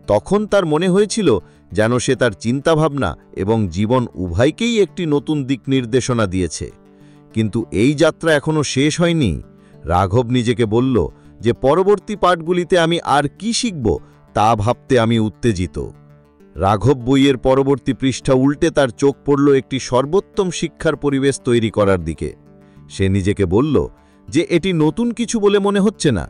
তখন তার মনে হয়েছিল যেন সে তার চিন্তাভাবনা এবং জীবন উভয়কেই একটি নতুন দিক নির্দেশনা দিয়েছে। কিন্তু এই যাত্রা এখনও শেষ হয়নি। রাঘব নিজেকে বলল যে পরবর্তী পাঠগুলিতে আমি আর কি শিখব তা ভাবতে আমি উত্তেজিত। রাঘব বইয়ের পরবর্তী পৃষ্ঠা উল্টে তার চোখ পড়ল একটি সর্বোত্তম শিক্ষার পরিবেশ তৈরি করার দিকে। সে নিজেকে বলল যে এটি নতুন কিছু বলে মনে হচ্ছে না।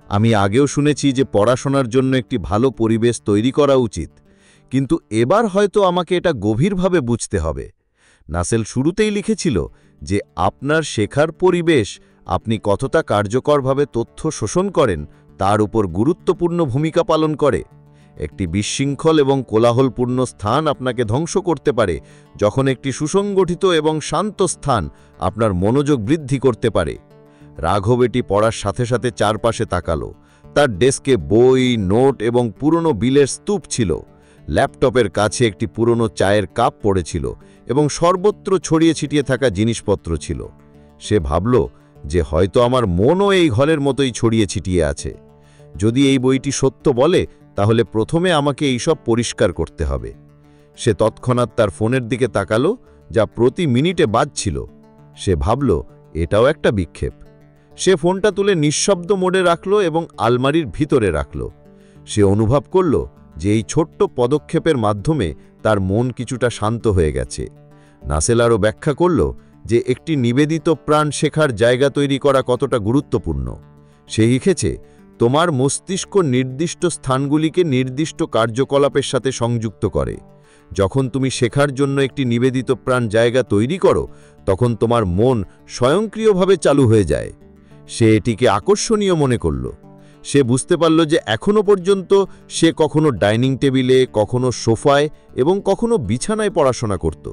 আমি আগেও শুনেছি যে পড়াশোনার জন্য একটি ভালো পরিবেশ তৈরি করা উচিত, কিন্তু এবার হয়তো আমাকে এটা গভীরভাবে বুঝতে হবে। নাসেল শুরুতেই লিখেছিল যে আপনার শেখার পরিবেশ আপনি কতটা কার্যকরভাবে তথ্য শোষণ করেন তার উপর গুরুত্বপূর্ণ ভূমিকা পালন করে। একটি বিশৃঙ্খল এবং কোলাহলপূর্ণ স্থান আপনাকে ধ্বংস করতে পারে, যখন একটি সুসংগঠিত এবং শান্ত স্থান আপনার মনোযোগ বৃদ্ধি করতে পারে। রাঘব এটি পড়ার সাথে সাথে চারপাশে তাকালো। তার ডেস্কে বই, নোট এবং পুরনো বিলের স্তূপ ছিল। ল্যাপটপের কাছে একটি পুরনো চায়ের কাপ পড়েছিল এবং সর্বত্র ছড়িয়ে ছিটিয়ে থাকা জিনিসপত্র ছিল। সে ভাবল যে হয়তো আমার মনও এই ঘরের মতোই ছড়িয়ে ছিটিয়ে আছে। যদি এই বইটি সত্য বলে তাহলে প্রথমে আমাকে এইসব পরিষ্কার করতে হবে। সে তৎক্ষণাৎ তার ফোনের দিকে তাকালো, যা প্রতি মিনিটে বাজছিল। সে ভাবল এটাও একটা বিক্ষেপ। সে ফোনটা তুলে নিঃশব্দ মোডে রাখল এবং আলমারির ভিতরে রাখল। সে অনুভব করল যে এই ছোট্ট পদক্ষেপের মাধ্যমে তার মন কিছুটা শান্ত হয়ে গেছে। নাসেল আরও ব্যাখ্যা করল যে একটি নিবেদিত প্রাণ শেখার জায়গা তৈরি করা কতটা গুরুত্বপূর্ণ। সে লিখেছে, তোমার মস্তিষ্ক নির্দিষ্ট স্থানগুলিকে নির্দিষ্ট কার্যকলাপের সাথে সংযুক্ত করে। যখন তুমি শেখার জন্য একটি নিবেদিত প্রাণ জায়গা তৈরি করো তখন তোমার মন স্বয়ংক্রিয়ভাবে চালু হয়ে যায়। সে এটিকে আকর্ষণীয় মনে করল। সে বুঝতে পারল যে এখনও পর্যন্ত সে কখনো ডাইনিং টেবিলে, কখনো সোফায় এবং কখনো বিছানায় পড়াশোনা করত।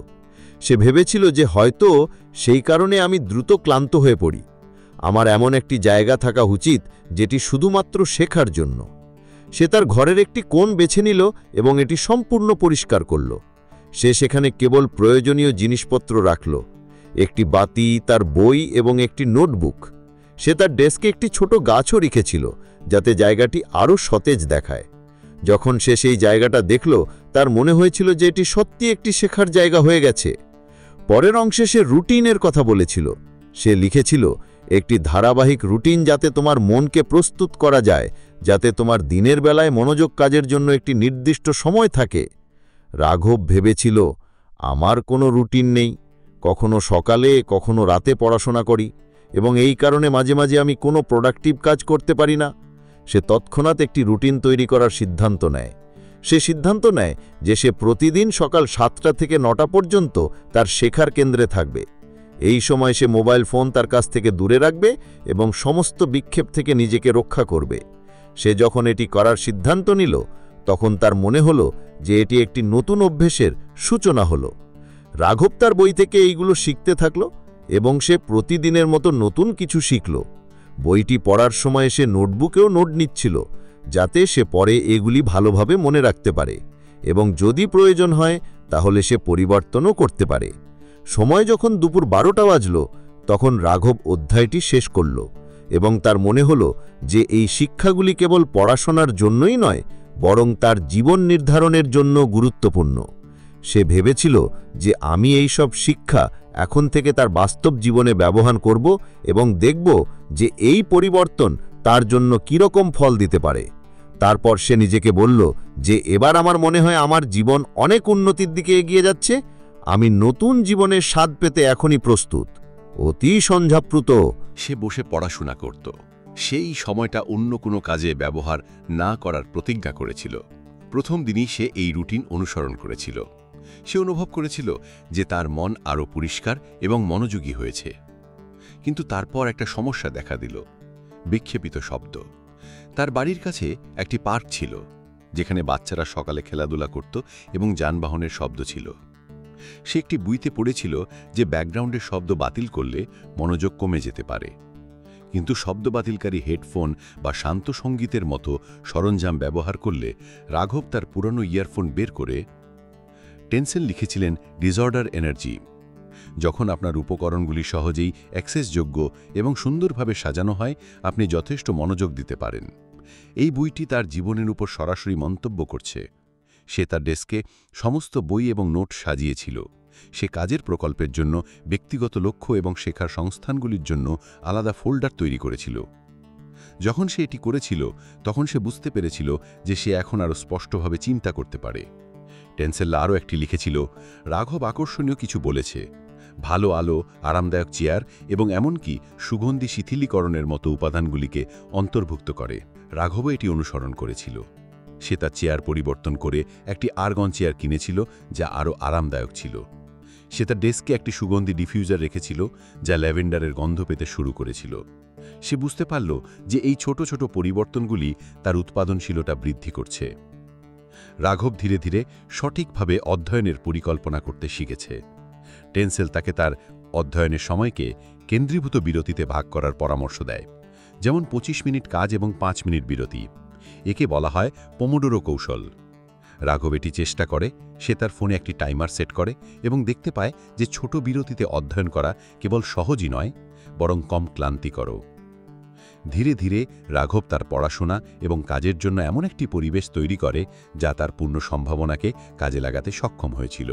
সে ভেবেছিল যে হয়তো সেই কারণে আমি দ্রুত ক্লান্ত হয়ে পড়ি। আমার এমন একটি জায়গা থাকা উচিত যেটি শুধুমাত্র শেখার জন্য। সে তার ঘরের একটি কোণ বেছে নিল এবং এটি সম্পূর্ণ পরিষ্কার করল। সে সেখানে কেবল প্রয়োজনীয় জিনিসপত্র রাখল, একটি বাতি, তার বই এবং একটি নোটবুক। সে তার ডেস্কে একটি ছোট গাছও রেখেছিল যাতে জায়গাটি আরও সতেজ দেখায়। যখন সে সেই জায়গাটা দেখল তার মনে হয়েছিল যে এটি সত্যি একটি শেখার জায়গা হয়ে গেছে। পরের অংশে সে রুটিনের কথা বলেছিল। সে লিখেছিল, একটি ধারাবাহিক রুটিন যাতে তোমার মনকে প্রস্তুত করা যায়, যাতে তোমার দিনের বেলায় মনোযোগ কাজের জন্য একটি নির্দিষ্ট সময় থাকে। রাঘব ভেবেছিল, আমার কোনো রুটিন নেই। কখনো সকালে, কখনো রাতে পড়াশোনা করি এবং এই কারণে মাঝে মাঝে আমি কোনো প্রোডাক্টিভ কাজ করতে পারি না। সে তৎক্ষণাৎ একটি রুটিন তৈরি করার সিদ্ধান্ত নেয়। সে সিদ্ধান্ত নেয় যে সে প্রতিদিন সকাল 7টা থেকে 9টা পর্যন্ত তার শেখার কেন্দ্রে থাকবে। এই সময় সে মোবাইল ফোন তার কাছ থেকে দূরে রাখবে এবং সমস্ত বিক্ষেপ থেকে নিজেকে রক্ষা করবে। সে যখন এটি করার সিদ্ধান্ত নিল তখন তার মনে হলো যে এটি একটি নতুন অভ্যেসের সূচনা হলো। রাঘব তার বই থেকে এইগুলো শিখতে থাকল এবং সে প্রতিদিনের মতো নতুন কিছু শিখল। বইটি পড়ার সময় সে নোটবুকেও নোট নিচ্ছিল, যাতে সে পরে এগুলি ভালোভাবে মনে রাখতে পারে এবং যদি প্রয়োজন হয় তাহলে সে পরিবর্তনও করতে পারে। সময় যখন দুপুর 12টা বাজল তখন রাঘব অধ্যায়টি শেষ করল এবং তার মনে হলো যে এই শিক্ষাগুলি কেবল পড়াশোনার জন্যই নয়, বরং তার জীবন নির্ধারণের জন্য গুরুত্বপূর্ণ। সে ভেবেছিল যে আমি এই সব শিক্ষা এখন থেকে তার বাস্তব জীবনে ব্যবহার করব এবং দেখব যে এই পরিবর্তন তার জন্য কীরকম ফল দিতে পারে। তারপর সে নিজেকে বলল যে এবার আমার মনে হয় আমার জীবন অনেক উন্নতির দিকে এগিয়ে যাচ্ছে। আমি নতুন জীবনের স্বাদ পেতে এখনই প্রস্তুত। অতি সঞ্ঝাপ্রুত সে বসে পড়াশোনা করত। সেই সময়টা অন্য কোনো কাজে ব্যবহার না করার প্রতিজ্ঞা করেছিল। প্রথম দিনই সে এই রুটিন অনুসরণ করেছিল। সে অনুভব করেছিল যে তার মন আরও পরিষ্কার এবং মনোযোগী হয়েছে। কিন্তু তারপর একটা সমস্যা দেখা দিল, বিক্ষেপিত শব্দ। তার বাড়ির কাছে একটি পার্ক ছিল, যেখানে বাচ্চারা সকালে খেলাধুলা করত এবং যানবাহনের শব্দ ছিল। সে একটি বইতে পড়েছিল যে ব্যাকগ্রাউন্ডের শব্দ বাতিল করলে মনোযোগ কমে যেতে পারে। কিন্তু শব্দ বাতিলকারী হেডফোন বা শান্ত সঙ্গীতের মতো সরঞ্জাম ব্যবহার করলে রাঘব তার পুরনো ইয়ারফোন বের করে টেনসেল লিখেছিলেন ডিসঅর্ডার এনার্জি। যখন আপনার উপকরণগুলি সহজেই অ্যাক্সেসযোগ্য এবং সুন্দরভাবে সাজানো হয়, আপনি যথেষ্ট মনোযোগ দিতে পারেন। এই বইটি তার জীবনের উপর সরাসরি মন্তব্য করছে। সে তার ডেস্কে সমস্ত বই এবং নোট সাজিয়েছিল। সে কাজের প্রকল্পের জন্য, ব্যক্তিগত লক্ষ্য এবং শেখার সংস্থানগুলির জন্য আলাদা ফোল্ডার তৈরি করেছিল। যখন সে এটি করেছিল তখন সে বুঝতে পেরেছিল যে সে এখন আরও স্পষ্টভাবে চিন্তা করতে পারে। টেনসেল্লা আরও একটি লিখেছিল, রাঘব আকর্ষণীয় কিছু বলেছে। ভালো আলো, আরামদায়ক চেয়ার এবং এমনকি সুগন্ধি শিথিলীকরণের মতো উপাদানগুলিকে অন্তর্ভুক্ত করে। রাঘবও এটি অনুসরণ করেছিল। সে তার চেয়ার পরিবর্তন করে একটি আর্গন চেয়ার কিনেছিল, যা আরও আরামদায়ক ছিল। সে তার ডেস্কে একটি সুগন্ধি ডিফিউজার রেখেছিল, যা ল্যাভেন্ডারের গন্ধ পেতে শুরু করেছিল। সে বুঝতে পারল যে এই ছোট ছোট পরিবর্তনগুলি তার উৎপাদনশীলতা বৃদ্ধি করছে। রাঘব ধীরে ধীরে সঠিকভাবে অধ্যয়নের পরিকল্পনা করতে শিখেছে। টেনসেল তাকে তার অধ্যয়নের সময়কে কেন্দ্রীভূত বিরতিতে ভাগ করার পরামর্শ দেয়, যেমন 25 মিনিট কাজ এবং 5 মিনিট বিরতি। একে বলা হয় পোমোডোরো কৌশল। রাঘব এটি চেষ্টা করে। সে তার ফোনে একটি টাইমার সেট করে এবং দেখতে পায় যে ছোট বিরতিতে অধ্যয়ন করা কেবল সহজই নয়, বরং কম ক্লান্তিকরও। ধীরে ধীরে রাঘব তার পড়াশোনা এবং কাজের জন্য এমন একটি পরিবেশ তৈরি করে যা তার পূর্ণ সম্ভাবনাকে কাজে লাগাতে সক্ষম হয়েছিল।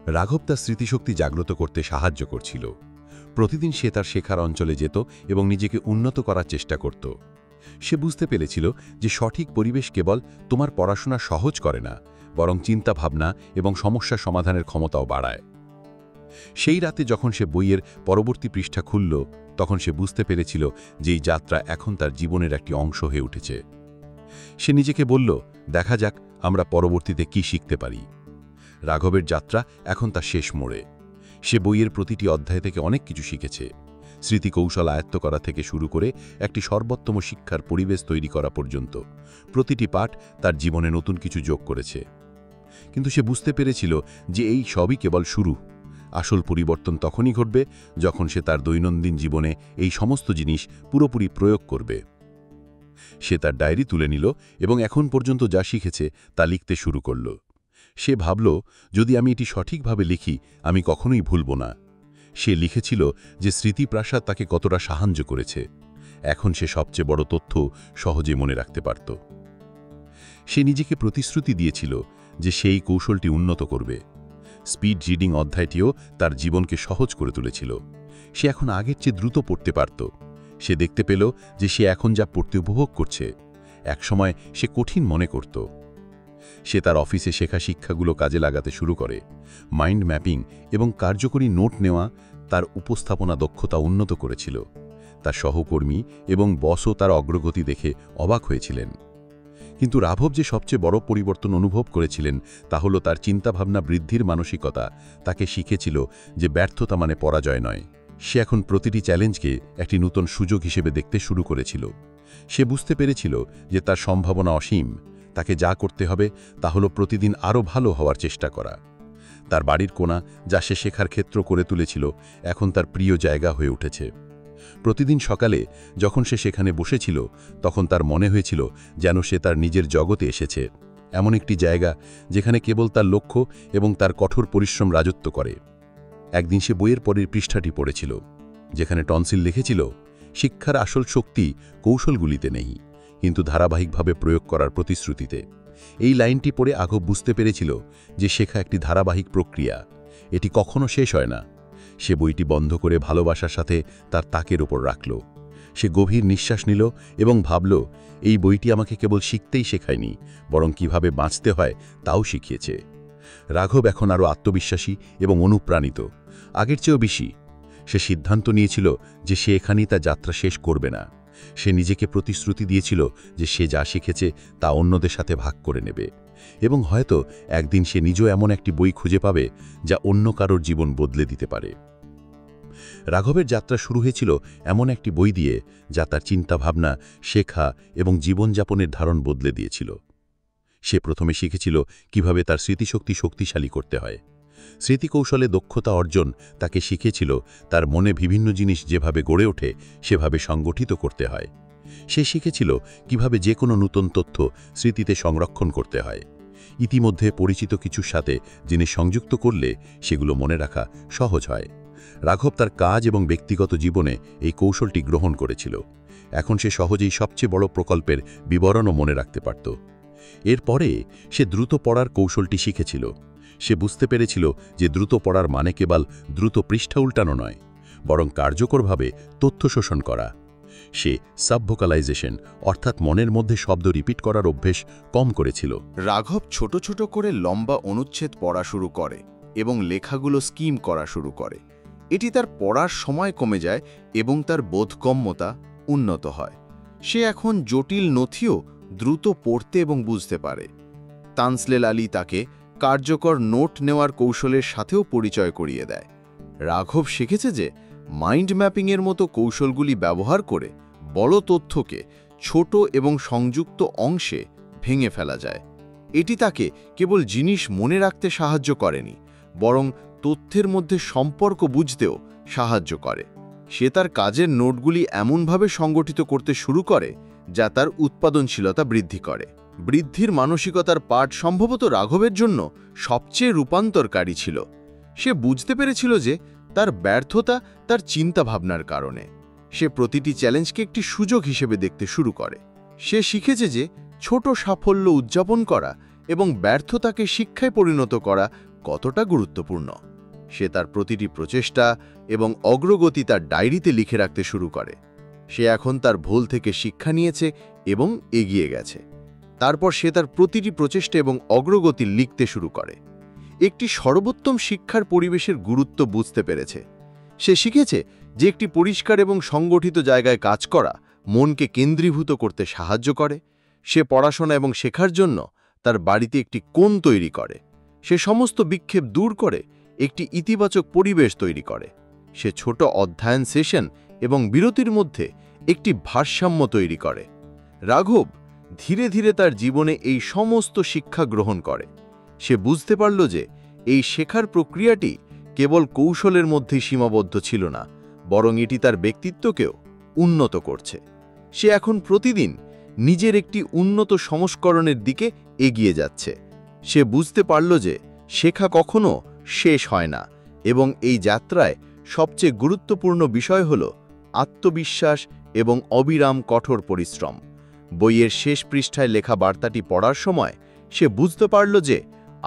রাঘব তার স্মৃতিশক্তি জাগ্রত করতে সাহায্য করছিল। প্রতিদিন সে তার শেখার অঞ্চলে যেত এবং নিজেকে উন্নত করার চেষ্টা করত। সে বুঝতে পেরেছিল যে সঠিক পরিবেশ কেবল তোমার পড়াশোনা সহজ করে না, বরং চিন্তাভাবনা এবং সমস্যা সমাধানের ক্ষমতাও বাড়ায়। সেই রাতে যখন সে বইয়ের পরবর্তী পৃষ্ঠা খুলল, তখন সে বুঝতে পেরেছিল যে এই যাত্রা এখন তার জীবনের একটি অংশ হয়ে উঠেছে। সে নিজেকে বলল, দেখা যাক আমরা পরবর্তীতে কি শিখতে পারি। রাঘবের যাত্রা এখন তার শেষ মোড়ে। সে বইয়ের প্রতিটি অধ্যায় থেকে অনেক কিছু শিখেছে, স্মৃতিকৌশল আয়ত্ত করা থেকে শুরু করে একটি সর্বোত্তম শিক্ষার পরিবেশ তৈরি করা পর্যন্ত। প্রতিটি পাঠ তার জীবনে নতুন কিছু যোগ করেছে। কিন্তু সে বুঝতে পেরেছিল যে এই সবই কেবল শুরু। আসল পরিবর্তন তখনই ঘটবে যখন সে তার দৈনন্দিন জীবনে এই সমস্ত জিনিস পুরোপুরি প্রয়োগ করবে। সে তার ডায়েরি তুলে নিল এবং এখন পর্যন্ত যা শিখেছে তা লিখতে শুরু করল। সে ভাবল, যদি আমি এটি সঠিকভাবে লিখি, আমি কখনোই ভুলব না। সে লিখেছিল যে স্মৃতিপ্রাসাদ তাকে কতটা সাহায্য করেছে। এখন সে সবচেয়ে বড় তথ্য সহজে মনে রাখতে পারত। সে নিজেকে প্রতিশ্রুতি দিয়েছিল যে সেই কৌশলটি উন্নত করবে। স্পিড রিডিং অধ্যায়টিও তার জীবনকে সহজ করে তুলেছিল। সে এখন আগের চেয়ে দ্রুত পড়তে পারত। সে দেখতে পেল যে সে এখন যা পড়তে উপভোগ করছে, একসময় সে কঠিন মনে করত। সে তার অফিসে শেখা শিক্ষাগুলো কাজে লাগাতে শুরু করে। মাইন্ড ম্যাপিং এবং কার্যকরী নোট নেওয়া তার উপস্থাপনা দক্ষতা উন্নত করেছিল। তার সহকর্মী এবং বসও তার অগ্রগতি দেখে অবাক হয়েছিলেন। কিন্তু রাঘব যে সবচেয়ে বড় পরিবর্তন অনুভব করেছিলেন তা হল তার চিন্তাভাবনা বৃদ্ধির মানসিকতা। তাকে শিখেছিল যে ব্যর্থতা মানে পরাজয় নয়। সে এখন প্রতিটি চ্যালেঞ্জকে একটি নতুন সুযোগ হিসেবে দেখতে শুরু করেছিল। সে বুঝতে পেরেছিল যে তার সম্ভাবনা অসীম। তাকে যা করতে হবে তা হলো প্রতিদিন আরও ভালো হওয়ার চেষ্টা করা। তার বাড়ির কোণা, যা সে শেখার ক্ষেত্র করে তুলেছিল, এখন তার প্রিয় জায়গা হয়ে উঠেছে। প্রতিদিন সকালে যখন সে সেখানে বসেছিল, তখন তার মনে হয়েছিল যেন সে তার নিজের জগতে এসেছে, এমন একটি জায়গা যেখানে কেবল তার লক্ষ্য এবং তার কঠোর পরিশ্রম রাজত্ব করে। একদিন সে বইয়ের পরের পৃষ্ঠাটি পড়েছিল, যেখানে টনসিল লিখেছিল, শিক্ষার আসল শক্তি কৌশলগুলিতে নেই, কিন্তু ধারাবাহিকভাবে প্রয়োগ করার প্রতিশ্রুতিতে। এই লাইনটি পড়ে রাঘব বুঝতে পেরেছিল যে শেখা একটি ধারাবাহিক প্রক্রিয়া, এটি কখনো শেষ হয় না। সে বইটি বন্ধ করে ভালোবাসার সাথে তার তাকের ওপর রাখল। সে গভীর নিঃশ্বাস নিল এবং ভাবল, এই বইটি আমাকে কেবল শিখতেই শেখায়নি, বরং কিভাবে বাঁচতে হয় তাও শিখিয়েছে। রাঘব এখন আরও আত্মবিশ্বাসী এবং অনুপ্রাণিত, আগের চেয়েও বেশি। সে সিদ্ধান্ত নিয়েছিল যে সে এখানেই তার যাত্রা শেষ করবে না। সে নিজেকে প্রতিশ্রুতি দিয়েছিল যে সে যা শিখেছে তা অন্যদের সাথে ভাগ করে নেবে, এবং হয়তো একদিন সে নিজেও এমন একটি বই খুঁজে পাবে যা অন্য কারোর জীবন বদলে দিতে পারে। রাঘবের যাত্রা শুরু হয়েছিল এমন একটি বই দিয়ে যা তার চিন্তাভাবনা, শেখা এবং জীবনযাপনের ধারণ বদলে দিয়েছিল। সে প্রথমে শিখেছিল কিভাবে তার স্মৃতিশক্তি শক্তিশালী করতে হয়। স্মৃতিকৌশলে দক্ষতা অর্জন তাকে শিখেছিল তার মনে বিভিন্ন জিনিস যেভাবে গড়ে ওঠে সেভাবে সংগঠিত করতে হয়। সে শিখেছিল কিভাবে যে কোনো নতুন তথ্য স্মৃতিতে সংরক্ষণ করতে হয়। ইতিমধ্যে পরিচিত কিছুর সাথে জিনিস সংযুক্ত করলে সেগুলো মনে রাখা সহজ হয়। রাঘব তার কাজ এবং ব্যক্তিগত জীবনে এই কৌশলটি গ্রহণ করেছিল। এখন সে সহজেই সবচেয়ে বড় প্রকল্পের বিবরণও মনে রাখতে পারত। এরপরে সে দ্রুত পড়ার কৌশলটি শিখেছিল। সে বুঝতে পেরেছিল যে দ্রুত পড়ার মানে কেবল দ্রুত পৃষ্ঠা উল্টানো নয়, বরং কার্যকরভাবে তথ্য শোষণ করা। সে সাবভোকালাইজেশন অর্থাৎ মনের মধ্যে শব্দ রিপিট করার অভ্যেস কম করেছিল। রাঘব ছোট ছোট করে লম্বা অনুচ্ছেদ পড়া শুরু করে এবং লেখাগুলো স্কিম করা শুরু করে। এটি তার পড়ার সময় কমে যায় এবং তার বোধগম্যতা উন্নত হয়। সে এখন জটিল নথিও দ্রুত পড়তে এবং বুঝতে পারে। তানসলেল আলী তাকে কার্যকর নোট নেওয়ার কৌশলের সাথেও পরিচয় করিয়ে দেয়। রাঘব শিখেছে যে মাইন্ড ম্যাপিংয়ের মতো কৌশলগুলি ব্যবহার করে বড় তথ্যকে ছোট এবং সংযুক্ত অংশে ভেঙে ফেলা যায়। এটি তাকে কেবল জিনিস মনে রাখতে সাহায্য করেনি, বরং তথ্যের মধ্যে সম্পর্ক বুঝতেও সাহায্য করে। সে তার কাজের নোটগুলি এমনভাবে সংগঠিত করতে শুরু করে যা তার উৎপাদনশীলতা বৃদ্ধি করে। বৃদ্ধির মানসিকতার পাঠ সম্ভবত রাঘবের জন্য সবচেয়ে রূপান্তরকারী ছিল। সে বুঝতে পেরেছিল যে তার ব্যর্থতা তার চিন্তাভাবনার কারণে। সে প্রতিটি চ্যালেঞ্জকে একটি সুযোগ হিসেবে দেখতে শুরু করে। সে শিখেছে যে ছোট সাফল্য উদযাপন করা এবং ব্যর্থতাকে শিক্ষায় পরিণত করা কতটা গুরুত্বপূর্ণ। সে তার প্রতিটি প্রচেষ্টা এবং অগ্রগতি তার ডায়েরিতে লিখে রাখতে শুরু করে। সে এখন তার ভুল থেকে শিক্ষা নিয়েছে এবং এগিয়ে গেছে। তারপর সে তার প্রতিটি প্রচেষ্টা এবং অগ্রগতি লিখতে শুরু করে। একটি সর্বোত্তম শিক্ষার পরিবেশের গুরুত্ব বুঝতে পেরেছে। সে শিখেছে যে একটি পরিষ্কার এবং সংগঠিত জায়গায় কাজ করা মনকে কেন্দ্রীভূত করতে সাহায্য করে। সে পড়াশোনা এবং শেখার জন্য তার বাড়িতে একটি কোণ তৈরি করে। সে সমস্ত বিক্ষেপ দূর করে একটি ইতিবাচক পরিবেশ তৈরি করে। সে ছোট অধ্যয়ন সেশন এবং বিরতির মধ্যে একটি ভারসাম্য তৈরি করে। রাঘব ধীরে ধীরে তার জীবনে এই সমস্ত শিক্ষা গ্রহণ করে। সে বুঝতে পারল যে এই শেখার প্রক্রিয়াটি কেবল কৌশলের মধ্যেই সীমাবদ্ধ ছিল না, বরং এটি তার ব্যক্তিত্বকেও উন্নত করছে। সে এখন প্রতিদিন নিজের একটি উন্নত সংস্করণের দিকে এগিয়ে যাচ্ছে। সে বুঝতে পারল যে শেখা কখনো শেষ হয় না এবং এই যাত্রায় সবচেয়ে গুরুত্বপূর্ণ বিষয় হল আত্মবিশ্বাস এবং অবিরাম কঠোর পরিশ্রম। বইয়ের শেষ পৃষ্ঠায় লেখা বার্তাটি পড়ার সময় সে বুঝতে পারল যে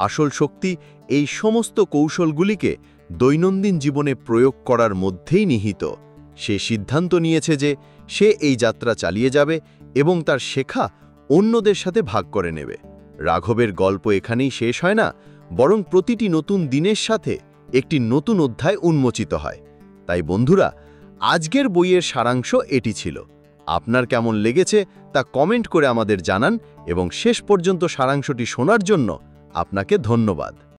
আসল শক্তি এই সমস্ত কৌশলগুলিকে দৈনন্দিন জীবনে প্রয়োগ করার মধ্যেই নিহিত। সে সিদ্ধান্ত নিয়েছে যে সে এই যাত্রা চালিয়ে যাবে এবং তার শেখা অন্যদের সাথে ভাগ করে নেবে। রাঘবের গল্প এখানেই শেষ হয় না, বরং প্রতিটি নতুন দিনের সাথে একটি নতুন অধ্যায় উন্মোচিত হয়। তাই বন্ধুরা, আজকের বইয়ের সারাংশ এটি ছিল। আপনার কেমন লেগেছে তা কমেন্ট করে আমাদের জানান এবং শেষ পর্যন্ত সারাংশটি শোনার জন্য আপনাকে ধন্যবাদ।